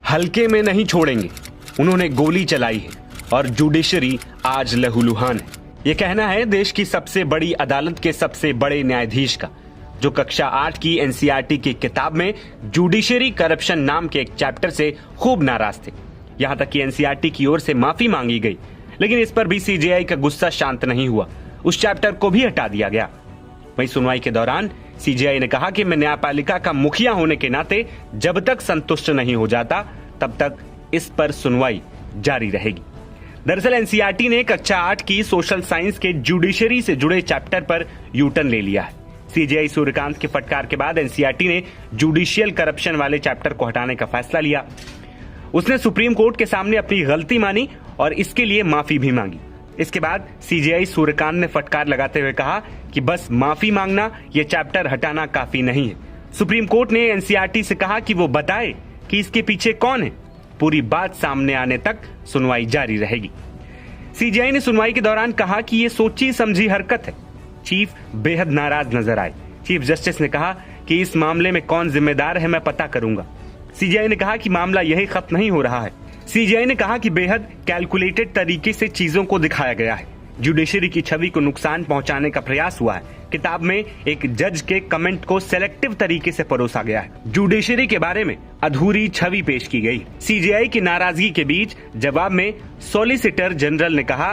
हल्के में नहीं छोड़ेंगे, उन्होंने गोली चलाई है और जुडिशरी आज लहूलुहान है। ये कहना है देश की सबसे बड़ी अदालत के सबसे बड़े न्यायाधीश का, जो कक्षा 8 की एनसीईआरटी की किताब में जुडिशरी करप्शन नाम के एक चैप्टर से खूब नाराज थे। यहां तक कि एनसीईआरटी की ओर से माफी मांगी गई, लेकिन इस पर भी सीजेआई का गुस्सा शांत नहीं हुआ। उस चैप्टर को भी हटा दिया गया। वहीं सुनवाई के दौरान सीजेआई ने कहा कि मैं न्यायपालिका का मुखिया होने के नाते जब तक संतुष्ट नहीं हो जाता तब तक इस पर सुनवाई जारी रहेगी। दरअसल एनसीईआरटी ने कक्षा 8 की सोशल साइंस के जुडिशरी से जुड़े चैप्टर पर यूटर्न ले लिया है। सीजेआई सूर्यकांत के फटकार के बाद एनसीईआरटी ने जुडिशियल करप्शन वाले चैप्टर को हटाने का फैसला लिया। उसने सुप्रीम कोर्ट के सामने अपनी गलती मानी और इसके लिए माफी भी मांगी। इसके बाद सीजेआई सूर्यकांत ने फटकार लगाते हुए कहा कि बस माफी मांगना, ये चैप्टर हटाना काफी नहीं है। सुप्रीम कोर्ट ने एनसीईआरटी से कहा कि वो बताए कि इसके पीछे कौन है। पूरी बात सामने आने तक सुनवाई जारी रहेगी। सीजेआई ने सुनवाई के दौरान कहा कि ये सोची समझी हरकत है। चीफ बेहद नाराज नजर आए। चीफ जस्टिस ने कहा कि इस मामले में कौन जिम्मेदार है मैं पता करूंगा। सीजेआई ने कहा कि मामला यही खत्म नहीं हो रहा है। सीजेआई ने कहा कि बेहद कैलकुलेटेड तरीके से चीजों को दिखाया गया है। जुडिशरी की छवि को नुकसान पहुंचाने का प्रयास हुआ है। किताब में एक जज के कमेंट को सेलेक्टिव तरीके से परोसा गया है। जुडिशरी के बारे में अधूरी छवि पेश की गई। सीजेआई की नाराजगी के बीच जवाब में सॉलिसिटर जनरल ने कहा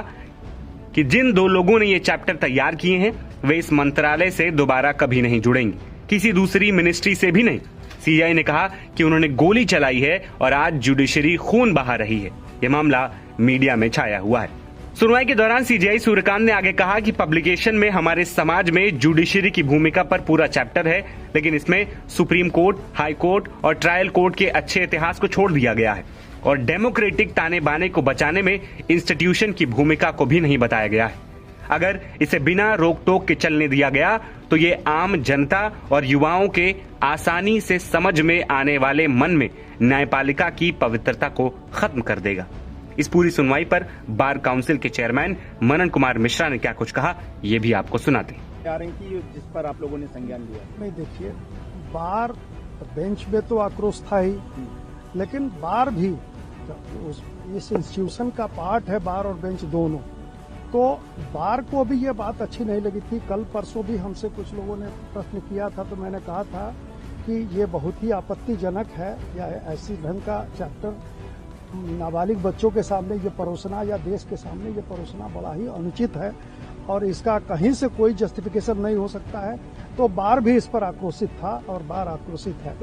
कि जिन 2 लोगों ने ये चैप्टर तैयार किए हैं वे इस मंत्रालय से दोबारा कभी नहीं जुड़ेंगे, किसी दूसरी मिनिस्ट्री से भी नहीं। सीजेआई ने कहा कि उन्होंने गोली चलाई है और आज जुडिशरी खून बहा रही है। यह मामला मीडिया में छाया हुआ है। सुनवाई के दौरान सीजेआई सूर्यकांत ने आगे कहा कि पब्लिकेशन में हमारे समाज में जुडिशरी की भूमिका पर पूरा चैप्टर है, लेकिन इसमें सुप्रीम कोर्ट, हाई कोर्ट और ट्रायल कोर्ट के अच्छे इतिहास को छोड़ दिया गया है और डेमोक्रेटिक ताने बाने को बचाने में इंस्टीट्यूशन की भूमिका को भी नहीं बताया गया है। अगर इसे बिना रोक टोक के चलने दिया गया तो ये आम जनता और युवाओं के आसानी से समझ में आने वाले मन में न्यायपालिका की पवित्रता को खत्म कर देगा। इस पूरी सुनवाई पर बार काउंसिल के चेयरमैन मनन कुमार मिश्रा ने क्या कुछ कहा, ये भी आपको सुनाते हैं। जिस पर आप लोगों ने संज्ञान लिया, नहीं देखिए, बार बेंच में तो आक्रोश था ही, लेकिन बार भी इस इंस्टीट्यूशन का पार्ट है, बार और बेंच दोनों। तो बार को भी ये बात अच्छी नहीं लगी थी। कल परसों भी हमसे कुछ लोगों ने प्रश्न किया था, तो मैंने कहा था कि ये बहुत ही आपत्तिजनक है या ऐसी ढंग का चैप्टर नाबालिग बच्चों के सामने ये परोसना या देश के सामने ये परोसना बड़ा ही अनुचित है और इसका कहीं से कोई जस्टिफिकेशन नहीं हो सकता है। तो बार भी इस पर आक्रोशित था और बार आक्रोशित है।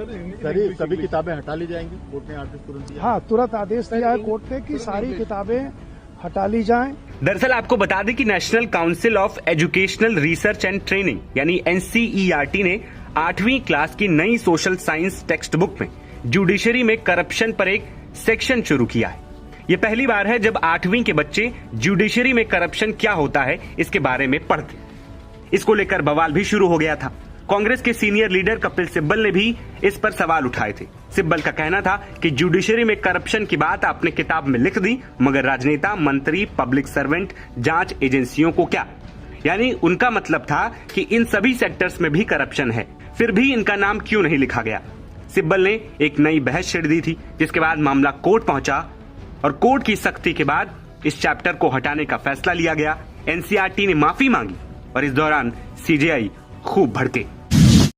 सभी किताबें हटा ली जाएंगी, कोर्ट ने आदेश तुरंत दिया। हाँ, तुरंत आदेश दिया है कोर्ट ने कि सारी किताबें हटा ली जाएं। दरअसल आपको बता दें कि national council of educational research and training यानी एनसीईआरटी ने 8वीं क्लास की नई सोशल साइंस टेक्स्ट बुक में जुडिशरी में करप्शन पर एक सेक्शन शुरू किया है। ये पहली बार है जब 8वीं के बच्चे जुडिशरी में करप्शन क्या होता है इसके बारे में पढ़ते। इसको लेकर बवाल भी शुरू हो गया था। कांग्रेस के सीनियर लीडर कपिल सिब्बल ने भी इस पर सवाल उठाए थे। सिब्बल का कहना था कि जुडिशरी में करप्शन की बात आपने किताब में लिख दी, मगर राजनेता, मंत्री, पब्लिक सर्वेंट, जांच एजेंसियों को क्या? यानी उनका मतलब था कि इन सभी सेक्टर्स में भी करप्शन है, फिर भी इनका नाम क्यों नहीं लिखा गया? सिब्बल ने एक नई बहस छेड़ दी थी, जिसके बाद मामला कोर्ट पहुंचा और कोर्ट की सख्ती के बाद इस चैप्टर को हटाने का फैसला लिया गया। एनसीईआरटी ने माफी मांगी और इस दौरान सीजेआई खूब भड़के।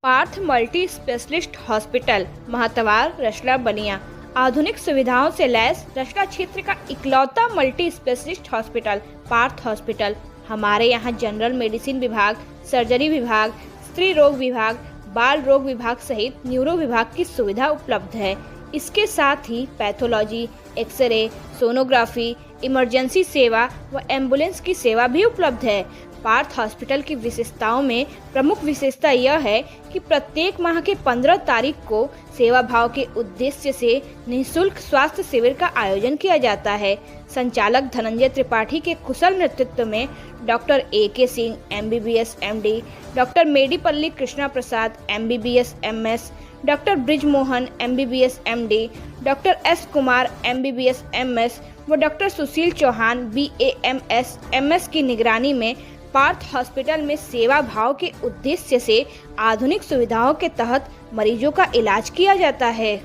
Parth multi specialist hospital, Mahatwar, Rasla, Baniya. आधुनिक सुविधाओं से लैस रसला क्षेत्र का इकलौता multi specialist hospital Parth hospital. हमारे यहाँ जनरल मेडिसिन विभाग, सर्जरी विभाग, स्त्री रोग विभाग, बाल रोग विभाग सहित न्यूरो विभाग की सुविधा उपलब्ध है। इसके साथ ही पैथोलॉजी, एक्सरे, सोनोग्राफी, इमरजेंसी सेवा व एम्बुलेंस की सेवा भी उपलब्ध है। पार्थ हॉस्पिटल की विशेषताओं में प्रमुख विशेषता यह है कि प्रत्येक माह के 15 तारीख को सेवा भाव के उद्देश्य से निःशुल्क स्वास्थ्य शिविर का आयोजन किया जाता है। संचालक धनंजय त्रिपाठी के कुशल नेतृत्व में doctor AK Singh MBBS MD, doctor Medipalli Krishna Prasad MBBS MS, doctor Brijmohan MBBS MD, doctor S Kumar MBBS MS व doctor Sushil Chauhan BAMS MS की निगरानी में पार्थ हॉस्पिटल में सेवा भाव के उद्देश्य से आधुनिक सुविधाओं के तहत मरीजों का इलाज किया जाता है।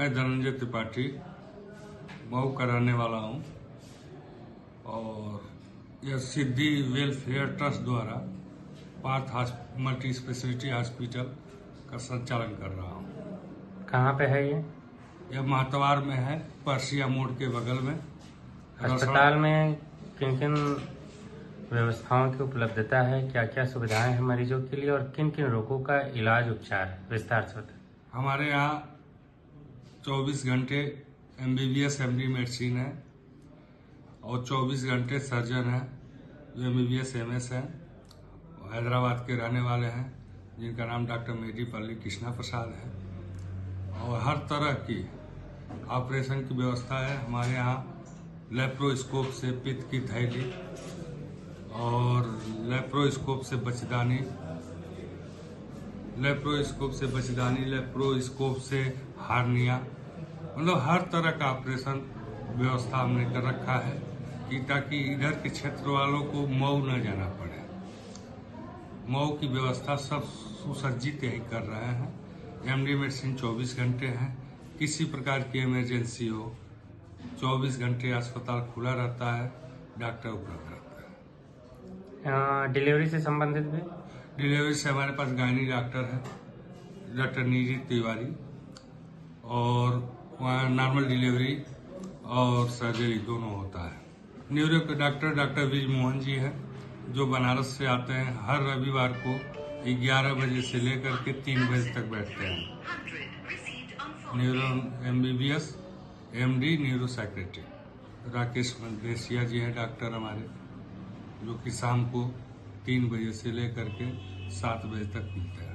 मैं धनंजय त्रिपाठी मऊ का रहने वाला हूँ और यह सिद्धि वेलफेयर ट्रस्ट द्वारा पार्थ मल्टी स्पेशलिटी हॉस्पिटल का संचालन कर रहा हूँ। कहाँ पे है ये? यह महतवार में है, परसिया मोड़ के बगल में। अस्पताल में किन किन व्यवस्थाओं की उपलब्धता है, क्या क्या सुविधाएं हैं मरीजों के लिए और किन किन रोगों का इलाज उपचार है, विस्तार से बताएं। हमारे यहाँ 24 घंटे MBBS MD मेडिसिन है और 24 घंटे सर्जन है जो MBBS MS है, हैदराबाद के रहने वाले हैं जिनका नाम डॉक्टर मेडीपल्ली कृष्णा प्रसाद है। और हर तरह की ऑपरेशन की व्यवस्था है हमारे यहाँ। लेप्रोस्कोप से पित्त की थैली और लेप्रोस्कोप से बचदानी, लेप्रोस्कोप से हार्निया, मतलब हर तरह का ऑपरेशन व्यवस्था हमने कर रखा है कि ताकि इधर के क्षेत्र वालों को मऊ न जाना पड़े। मऊ की व्यवस्था सब सुसज्जित यही कर रहे हैं। MD मेडिसिन 24 घंटे है, किसी प्रकार की इमरजेंसी हो 24 घंटे अस्पताल खुला रहता है, डॉक्टर उपलब्ध रहता है। डिलीवरी से संबंधित भी? डिलीवरी से हमारे पास गायनी डॉक्टर है, डॉक्टर नीरज तिवारी, और वहाँ नॉर्मल डिलीवरी और सर्जरी दोनों होता है। न्यूरो के डॉक्टर विज मोहन जी है जो बनारस से आते हैं। हर रविवार को 11 बजे से लेकर के 3 बजे तक बैठते हैं। Neuro MBBS MD neuro secretary Rakesh Desia ji हैं डॉक्टर हमारे, जो कि शाम को 3 बजे से लेकर के 7 बजे तक मिलते हैं।